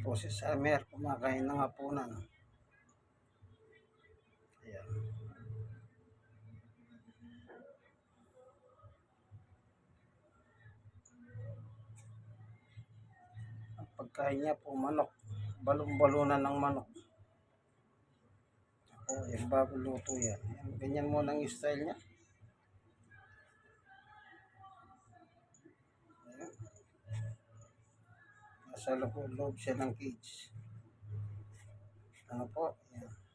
po si Summer, kumakain ng hapunan. Ayan. Ang pagkain niya po manok, balong-balunan ng manok. Yung bago luto yan. Ganyan muna ang style niya. Ayan. Nasa loob siya ng cage. Ano po? Ayan.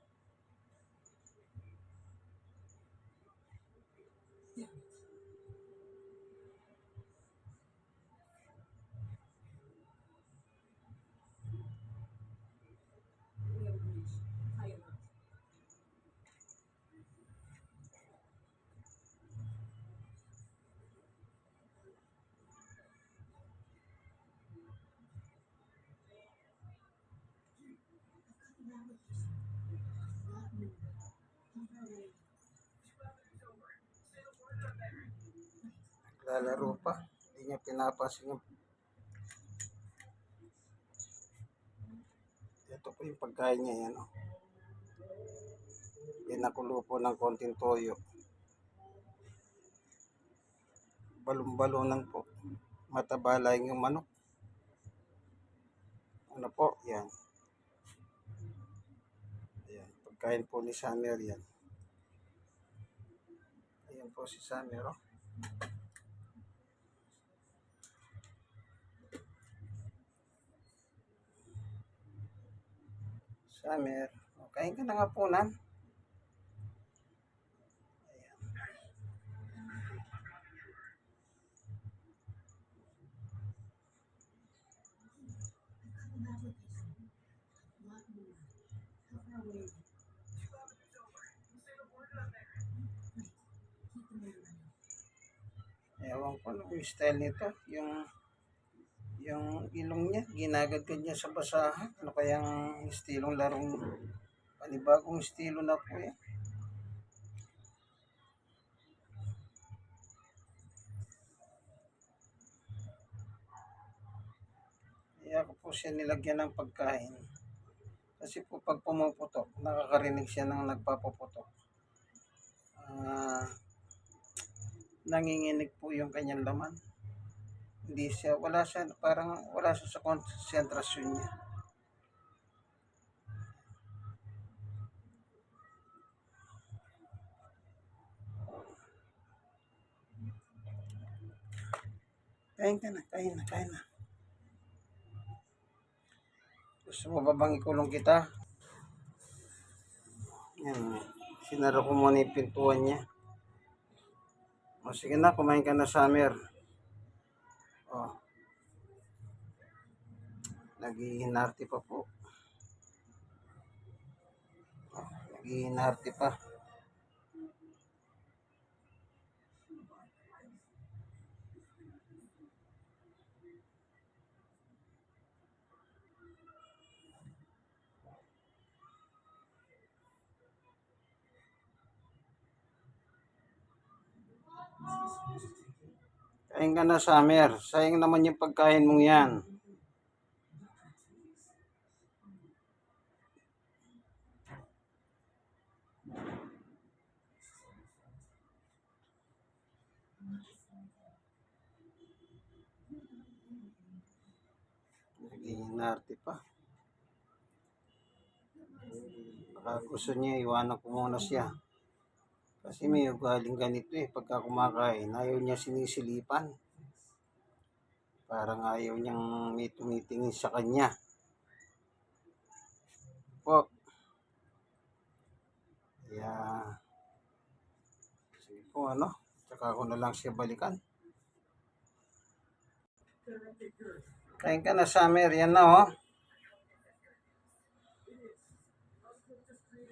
Lalaro pa. Hindi niya pinapansin yung... Ito po yung pagkain niya yan. Oh. Pinakulo po ng konting toyo. Balong-balunan po. Mataba lang yung manok. Ano po? Yan. Ayan. Pagkain po ni Summer yan. Ayan po si Summer. Oh. Summer. Oh, kain ka na nga po nan. Ewan ko ano yung style nito. Yung ilong niya, ginagad niya sa basahan. Ano kayang estilong larong, panibagong estilo na po yan. Kaya ko po siya nilagyan ng pagkain. Kasi po pag pumuputok, nakakarinig siya ng nagpapuputok. Nanginginig po yung kanyang laman. Hindi siya, parang wala siya sa konsentrasyon niya. Kain ka na, kain na. Gusto mo ba bang ikulong kita? Yan, sinara ko muna yung pintuan niya. O sige na, kumain ka na, Summer. O. Naghihinarti pa po. O, naghihinarti pa. Kain ka na, Summer. Sayang naman yung pagkain mong yan. Naghihinarti pa. Baka gusto niya, iwanan ko muna siya. Kasi may ugaling ganito pagka kumakain, ayaw niya sinisilipan. Parang ayaw niyang may tumitingin sa kanya. Po. Kaya, sige po tsaka ako na lang siya balikan. Kain ka na, Summer, yan na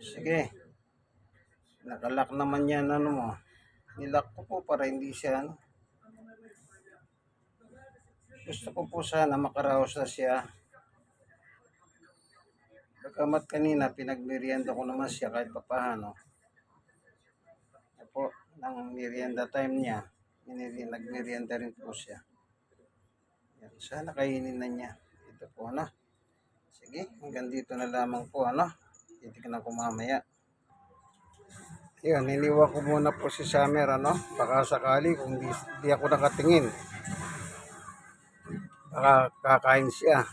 Sige. Nakalak naman yan mo. Nilak ko po para hindi siya Gusto ko po sana makaraos na siya. Bagamat kanina pinagmerienda ko naman siya kahit papaano. Po, ng merienda time niya, nagmerienda rin po siya. Yan, sana kainin na niya. Ito po Sige, hanggang dito na lamang po, ano. Titignan ko mamaya. Yun, iniwan ko muna po si Summer, ano. Baka sakali kung di ako nakatingin, baka kakain siya.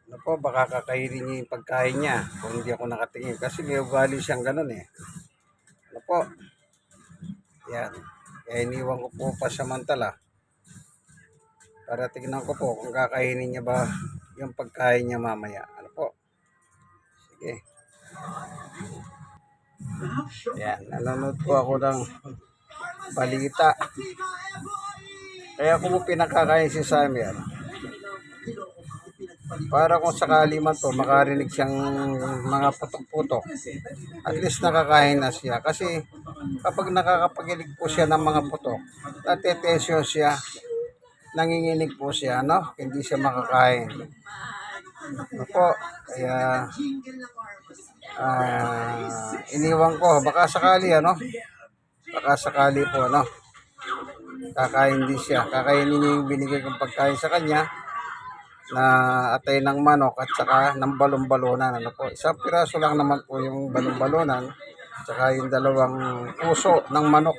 Ano po, baka kakainin niya yung pagkain niya kung hindi ako nakatingin. Kasi may ugali siyang ganun eh. Ano po, yan. Kaya iniwan ko po pa samantala. Para tignan ko po kung kakainin niya ba yung pagkain niya mamaya. Ano po. Sige. Yan, nanonood po ako ng balita. Kaya ko po pinakakain si Summer. Para kung sakali man to makarinig siyang mga putok-putok, at least nakakain na siya. Kasi kapag nakakapagilig po siya ng mga putok, natetensyon siya, nanginginig po siya, no? Hindi siya makakain. Ano po, kaya iniwan ko, baka sakali, ano? Baka sakali po, no? Kakain din siya. Kakainin niya yung binigay kong pagkain sa kanya na atay ng manok at saka ng balon-balonan. Ano po, isang piraso lang naman po yung balon-balonan, saka yung dalawang puso ng manok.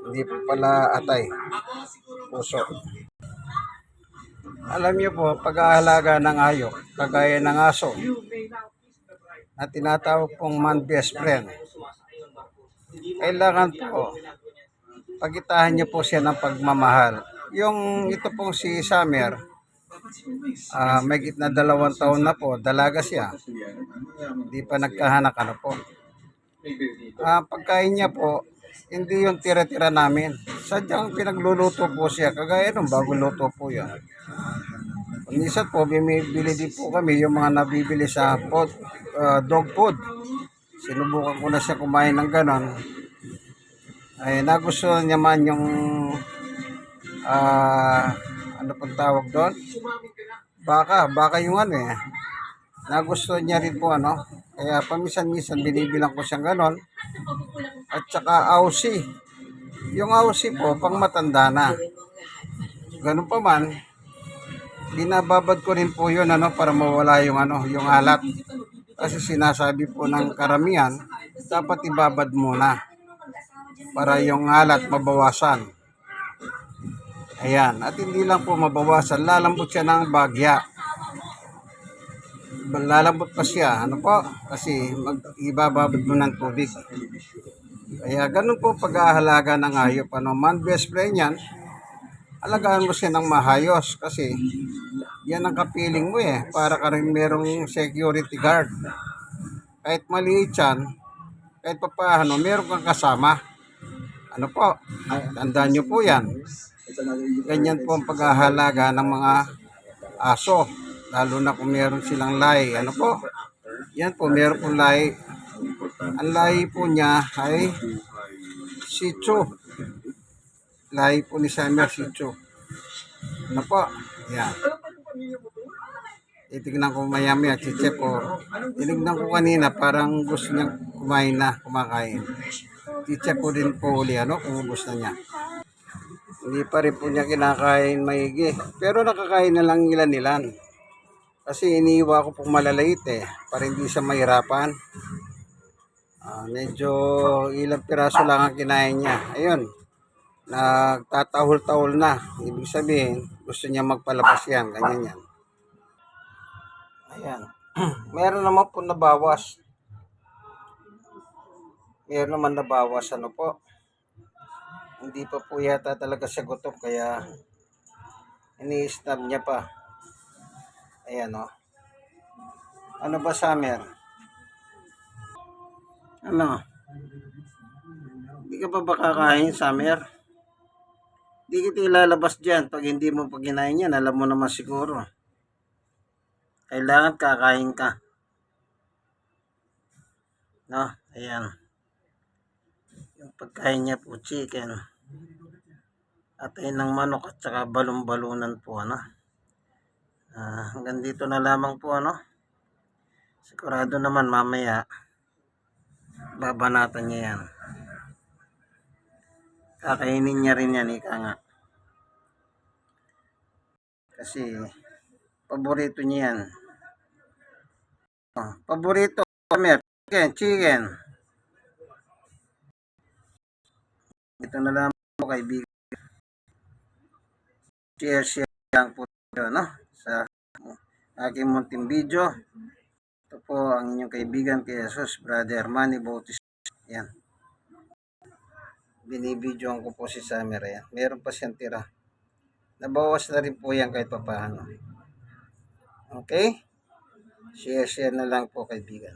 Hindi po pala atay, puso. Alam niyo po, pag-aalaga ng hayop, kagaya ng aso, na tinatawag pong man best friend, kailangan po pagitahan niyo po siya ng pagmamahal. Yung ito pong si Summer, may gitna 2 taon na po, dalaga siya. Hindi pa nagkahanak, ano po. Pagkain niya po, hindi yung tira-tira namin. Sadyang pinagluluto po siya, kagaya nung bagong luto po yan. Minsan po, bumibili din po kami yung mga nabibili sa dog food. Sinubukan ko na siya kumain ng ganon. Ay, nagustuhan niya man yung ano pong tawag doon? Baka yung ano eh. Nagustuhan niya rin po, ano. Kaya paminsan-minsan binibilang ko siyang ganon. At saka Aussie. Yung Aussie po, pang matanda na. Ganun pa man, binababad ko rin po yun, ano, para mawala yung ano, yung alat. Kasi sinasabi po ng karamihan, dapat ibabad muna para yung alat mabawasan. Ayan, at hindi lang po mabawasan, lalambot siya ng bagya. Lalambot pa siya, ano po, kasi ibababad mo ng tubig. Kaya ganun po pag-aahalaga ng hayop, ano, man best friend yan, alagaan mo siya ng mahayos kasi yan ang kapiling mo eh, para ka rin merong security guard. Kahit maliit yan, kahit papaano, meron kang kasama. Ano po, tandaan nyo po yan. Ganyan po ang pag-ahalaga ng mga aso, lalo na kung meron silang lahi. Ano po, yan po, meron pong lahi. Ang lahi po niya ay Shih Tzu. Lahi po ni Summer, Shih Tzu. Ano po, yan. Titignan ko maya-maya, chichep ko. Tinignan ko kanina, parang gusto niya kumakain. Chichep ko din po uli, ano, kung gusto niya. Hindi pa rin po niya kinakain maigi. Pero nakakain na lang ilan-ilan. Kasi iniiwa ko pong malalait eh, para hindi siya mahirapan. Medyo ilang piraso lang ang kinain niya. Ayun, nagtatahol-tahol na. Ibig sabihin, gusto niya magpalabas yan, ganyan yan. Ayan. Meron naman po nabawas. Meron naman nabawas, ano po. Hindi pa po yata talaga siya gutom, kaya ini-snap niya pa. Ayan o. Ano ba, Summer? Ano? Hindi ka pa ba kakain, Summer? Hindi kita ilalabas dyan. Pag hindi mo pa kinain yan, alam mo naman siguro. Kailangan kakain ka. No? Ayan. Yung pagkain niya po, chicken. Atay ng manok at saka balon-balunan po, ano. Hanggang dito na lamang po, ano. Sigurado naman mamaya, babanatan niya yan. Kakainin niya rin yan, ika nga. Kasi Paborito niya yan. Oh, paborito. Chicken. Ito na lang po kaibigan. Share lang po ito, no? Sa aking munting video. Ito po ang inyong kaibigan kay Jesus, Brother Manny Bautista. Yan. Binibidyoan ko po si Summer. Yan. Meron pa siyang tira. Nabawas na rin po yan kahit papaano. Okay? Share na lang po kaibigan.